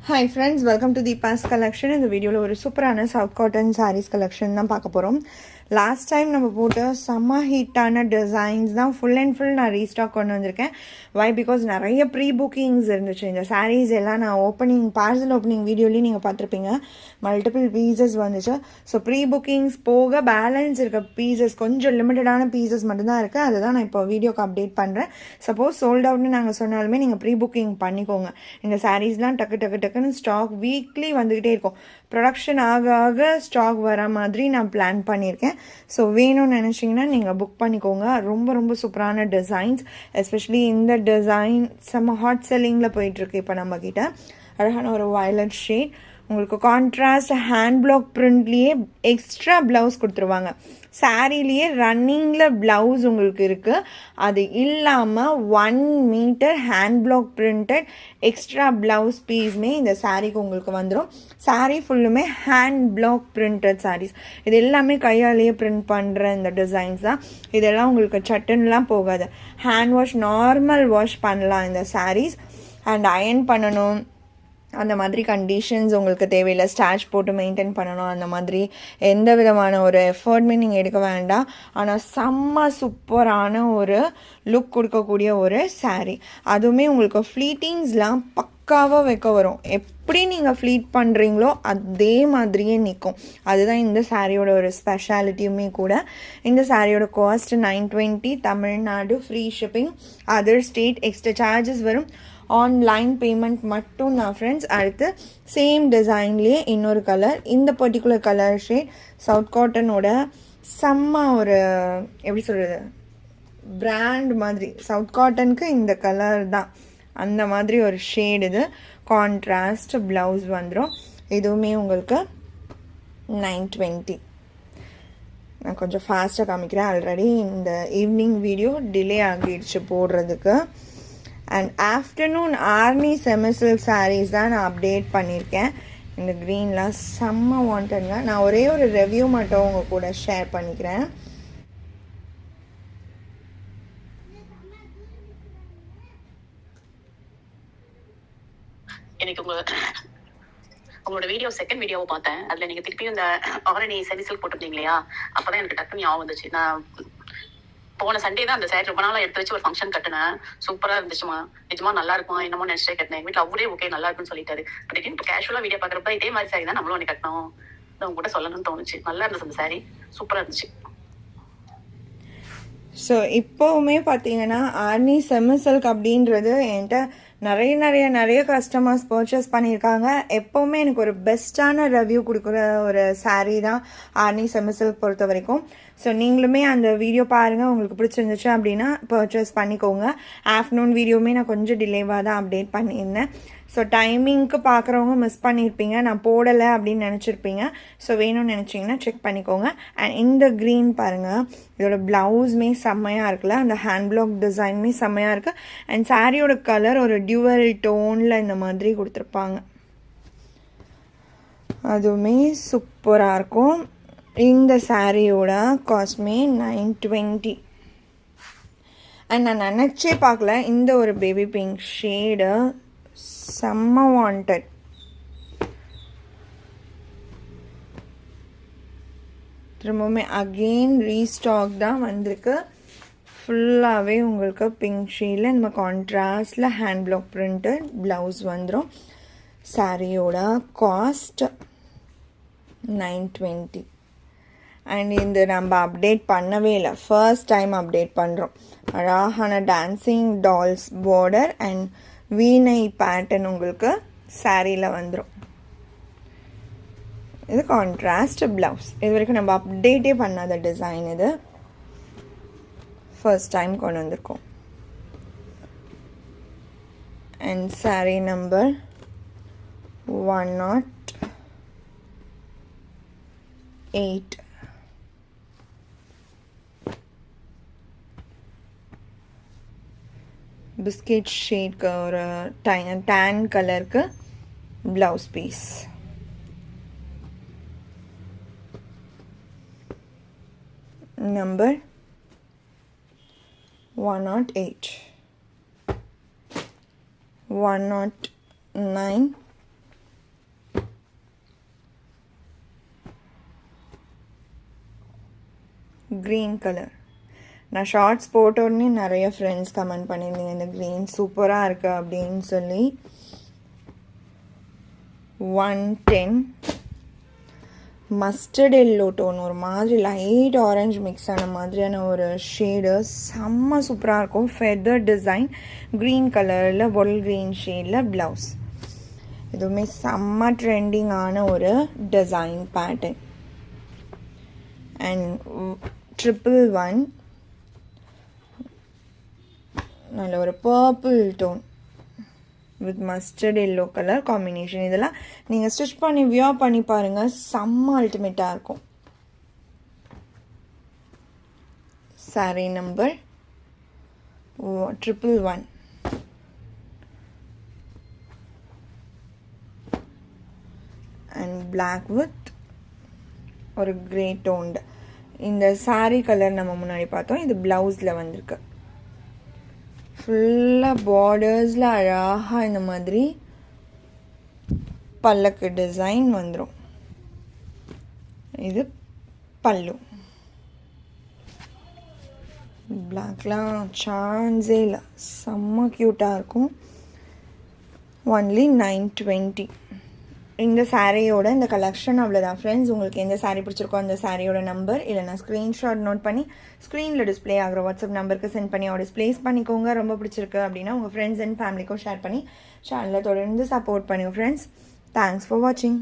Hi friends, welcome to Deepa's collection. In the video ஒரு சூப்பரான south cotton sarees collection தான் பார்க்க போறோம். லாஸ்ட் டைம் நம்ம போட்ட செம்ம ஹிட்டான டிசைன்ஸ் தான் ஃபுல் அண்ட் ஃபுல் நான் ரீஸ்டாக் கொண்டு வந்திருக்கேன். வை பிகாஸ் நிறைய ப்ரீ புக்கிங்ஸ் இருந்துச்சு. இந்த சாரீஸ் எல்லாம் நான் பார்சல் ஓப்பனிங் வீடியோலையும் நீங்கள் பார்த்துருப்பீங்க. மல்டிபிள் பீசஸ் வந்துச்சு. ஸோ ப்ரீ புக்கிங்ஸ் போக பேலன்ஸ் இருக்க பீசஸ் கொஞ்சம் லிமிட்டடான பீசஸ் மட்டும்தான் இருக்குது. அதை தான் நான் இப்போ வீடியோக்கு அப்டேட் பண்ணுறேன். சப்போஸ் சோல்ட் அவுட்னு நாங்கள் சொன்னாலுமே நீங்கள் ப்ரீ புக்கிங் பண்ணிக்கோங்க. இந்த சாரீஸ்லாம் டக்குன்னு ஸ்டாக் வீக்லி வந்துக்கிட்டே இருக்கும். ப்ரொடக்ஷன் ஆக ஆக ஸ்டாக் வர மாதிரி நான் பிளான் பண்ணியிருக்கேன். ஸோ வேணும்னு நினச்சிங்கன்னா நீங்கள் புக் பண்ணிக்கோங்க. ரொம்ப சூப்பரான டிசைன்ஸ், எஸ்பெஷலி இந்த டிசைன் செம்ம ஹாட் செல்லிங்கில் போயிட்டுருக்கு. இப்போ நம்மக்கிட்ட அழகான ஒரு வயலட் ஷேட், உங்களுக்கு கான்ட்ராஸ்ட் ஹேண்ட் பிளாக் பிரிண்ட்லேயே எக்ஸ்ட்ரா ப்ளவுஸ் கொடுத்துருவாங்க. சாரீலேயே ரன்னிங்கில் ப்ளவுஸ் உங்களுக்கு இருக்குது. அது இல்லாமல் 1 metre hand block printed extra blouse பீஸுமே இந்த சாரீக்கு உங்களுக்கு வந்துடும். சாரீ ஃபுல்லுமே ஹேண்ட் பிளாக் பிரிண்டட் சாரீஸ். இது எல்லாமே கையாலேயே பிரிண்ட் பண்ணுற இந்த டிசைன்ஸ் தான். இதெல்லாம் உங்களுக்கு சட்டுன்னுலாம் போகாது. ஹேண்ட் வாஷ், நார்மல் வாஷ் பண்ணலாம் இந்த சாரீஸ். அண்ட் அயர்ன் பண்ணணும் அந்த மாதிரி கண்டிஷன்ஸ் உங்களுக்கு தேவையில்லை. ஸ்டாச் போட்டு மெயின்டைன் பண்ணணும் அந்த மாதிரி எந்த விதமான ஒரு எஃபர்ட்மே நீங்கள் எடுக்க வேண்டாம். ஆனால் செம்ம சூப்பரான ஒரு லுக் கொடுக்கக்கூடிய ஒரு சாரீ. அதுவுமே உங்களுக்கு ஃப்ளீட்டிங்ஸ்லாம் பக்காவாக வைக்க வரும். எப்படி நீங்கள் ஃப்ளீட் பண்ணுறீங்களோ அதே மாதிரியே நிற்கும். அதுதான் இந்த சாரியோட ஒரு ஸ்பெஷாலிட்டியுமே கூட. இந்த சாரியோட cost 920, Tamil Nadu, free shipping. Other state extra charges வரும். ஆன்லைன் பேமெண்ட் மட்டும் தான் ஃப்ரெண்ட்ஸ். அடுத்து சேம் டிசைன்லேயே இன்னொரு கலர், இந்த பர்டிகுலர் கலர் ஷேட் சவுத் காட்டனோட செம்ம ஒரு எப்படி சொல்கிறது பிராண்ட் மாதிரி. சவுத் காட்டனுக்கு இந்த கலர் தான் அந்த மாதிரி ஒரு ஷேட். இது கான்ட்ராஸ்ட் ப்ளவுஸ் வந்துடும். இதுவுமே உங்களுக்கு 920. நான் கொஞ்சம் ஃபாஸ்ட்டாக காமிக்கிறேன். ஆல்ரெடி இந்த ஈவினிங் வீடியோ டிலே ஆகிடுச்சு போடுறதுக்கு. And afternoon Arni semi silk saris தான் நான் அப்டேட் பண்ணியிருக்கேன். இந்த க்ரீன்லாம் செம்ம வாண்டட்ங்க. நான் ஒரே ஒரு ரிவ்யூ மட்டும் உங்கள் கூட ஷேர் பண்ணிக்கிறேன். எனக்கு உங்களோட வீடியோ செகண்ட் வீடியோவை பார்த்தேன். அதில் நீங்கள் திருப்பியும் இந்த ஆரணி செமிசில்க் போட்டிருந்தீங்க இல்லையா? அப்போ தான் எனக்கு டக்குன்னு ஞாபகம் வந்துச்சு. நான் போன சண்டே தான் அந்த சாரி ரொம்ப நாளாக எடுத்து வச்சு ஒரு ஃபங்க்ஷன் கட்டினேன். சூப்பராக இருந்துச்சுமா, நிஜமா நல்லா இருக்குமா என்னமோ நினச்சிட்டே கட்டினேன். எங்கள் வீட்டில் அவரே ஓகே நல்லா இருக்குன்னு சொல்லிட்டாரு. பட் இப்போ கேஷுவலாக வீடியோ பார்க்குறப்ப இதே மாதிரி சாரி தான் நம்மளும் ஒன்று கட்டணும், உங்ககிட்ட சொல்லணும்னு தோணுச்சு. நல்லா இருந்துச்சு அந்த சாரி, சூப்பராக இருந்துச்சு. ஸோ இப்போவுமே பார்த்தீங்கன்னா ஆர்னி செமிசில்க் அப்படின்றது என்கிட்ட நிறைய கஸ்டமர்ஸ் பர்ச்சேஸ் பண்ணியிருக்காங்க. எப்போவுமே எனக்கு ஒரு பெஸ்ட்டான ரிவ்யூ கொடுக்குற ஒரு சாரீ தான் ஆர்னி செமிசில்க் பொறுத்த வரைக்கும். ஸோ நீங்களுமே அந்த வீடியோ பாருங்கள், உங்களுக்கு பிடிச்சிருந்துச்சு அப்படின்னா பர்ச்சேஸ் பண்ணிக்கோங்க. ஆஃப்டர்நூன் வீடியோவுமே நான் கொஞ்சம் டிலேவாக தான் அப்டேட் பண்ணியிருந்தேன். ஸோ டைமிங்க்கு பார்க்குறவங்க மிஸ் பண்ணியிருப்பீங்க, நான் போடலை அப்படின்னு நினச்சிருப்பீங்க. ஸோ வேணும்னு நினச்சிங்கன்னா செக் பண்ணிக்கோங்க. அண்ட் இந்த க்ரீன் பாருங்கள், இதோட ப்ளவுஸுமே செம்மையாக இருக்குல்ல, அந்த ஹேண்ட் பிளாக் டிசைனுமே செம்மையாக இருக்குது. அண்ட் சாரியோட கலர் ஒரு டியூவல் டோனில் இந்த மாதிரி கொடுத்துருப்பாங்க. அதுவுமே சூப்பராக இருக்கும். இந்த சாரியோட காஸ்ட்மே 920. அண்ட் நான் நினச்சே பார்க்கல இந்த ஒரு பேபி பிங்க் ஷேடு செம்ம வாண்டட். திரும்பவுமே அகெயின் ரீஸ்டாக் தான் வந்திருக்கு. ஃபுல்லாகவே உங்களுக்கு பிங்க் ஷேடில் நம்ம கான்ட்ராஸ்டில் ஹேண்ட் பிளாக் பிரிண்டட் ப்ளவுஸ் வந்துடும். சாரியோட காஸ்ட் 920. அண்ட் இந்த நம்ம அப்டேட் பண்ணவே இல்லை, ஃபர்ஸ்ட் டைம் அப்டேட் பண்ணுறோம். அழகான டான்சிங் டால்ஸ் பார்டர் அண்ட் வீணை பேட்டர்ன் உங்களுக்கு சாரியில் வந்துடும். இது கான்ட்ராஸ்ட் ப்ளவுஸ். இது வரைக்கும் நம்ம அப்டேட்டே பண்ணாத டிசைன், இது ஃபர்ஸ்ட் டைம் கொண்டு வந்திருக்கோம். And saree number 108. பிஸ்கெட் ஷேட்க்கு ஒரு டேன் கலருக்கு blouse piece. Number 108. 109 green colour. நான் ஷார்ட்ஸ் போட்ட உடனே நிறைய ஃப்ரெண்ட்ஸ் கமெண்ட் பண்ணியிருந்தீங்க இந்த க்ரீன் சூப்பராக இருக்கு அப்படின்னு சொல்லி. 110. மஸ்டர்ட் எல்லோ டோன், ஒரு மாதிரி லைட் ஆரஞ்சு மிக்ஸ் ஆன மாதிரியான ஒரு ஷேடு, செம்ம சூப்பராக இருக்கும். ஃபெதர் டிசைன், க்ரீன் கலரில் பாட்டில் க்ரீன் ஷேடில் ப்ளவுஸ். இதுவுமே செம்ம ட்ரெண்டிங்கான ஒரு டிசைன் பேட்டர்ன். அண்ட் 111 நல்ல ஒரு purple tone with mustard yellow colour combination. இதெல்லாம் நீங்கள் ஸ்டிச் பண்ணி வியர் பண்ணி பாருங்கள், செம்ம அல்டிமேட்டாக இருக்கும். Sari number 111. And black with ஒரு கிரே டோன்டு. இந்த சாரீ கலர் நம்ம முன்னாடி பார்த்தோம், இது ப்ளவுஸில் வந்திருக்கு. ஃபுல்லாக பார்டர்ஸில் அழகாக இந்த மாதிரி பல்லக்கு டிசைன் வந்துடும். இது பல்லு. பிளாக்லாம் சான்ஸே இல்லை, செம்ம க்யூட்டாக இருக்கும். ஒன்லி 920. இந்த சாரியோட இந்த கலெக்ஷன் அவ்வளோதான் ஃப்ரெண்ட்ஸ். உங்களுக்கு எந்த சாரீ பிடிச்சிருக்கோ அந்த சாரியோட நம்பர் இல்லைனா ஸ்க்ரீன்ஷாட் நோட் பண்ணி ஸ்க்ரீனில் டிஸ்பிளே ஆகிற வாட்ஸ்அப் நம்பருக்கு சென்ட் பண்ணி ஆர்டர்ஸ் ப்ளேஸ் பண்ணிக்கோங்க. ரொம்ப பிடிச்சிருக்கு அப்படின்னா உங்கள் ஃப்ரெண்ட்ஸ் அண்ட் ஃபேமிலிக்கும் ஷேர் பண்ணி சேனலை தொடர்ந்து சப்போர்ட் பண்ணுங்கள் ஃப்ரெண்ட்ஸ். தேங்க்ஸ் ஃபார் வாட்சிங்.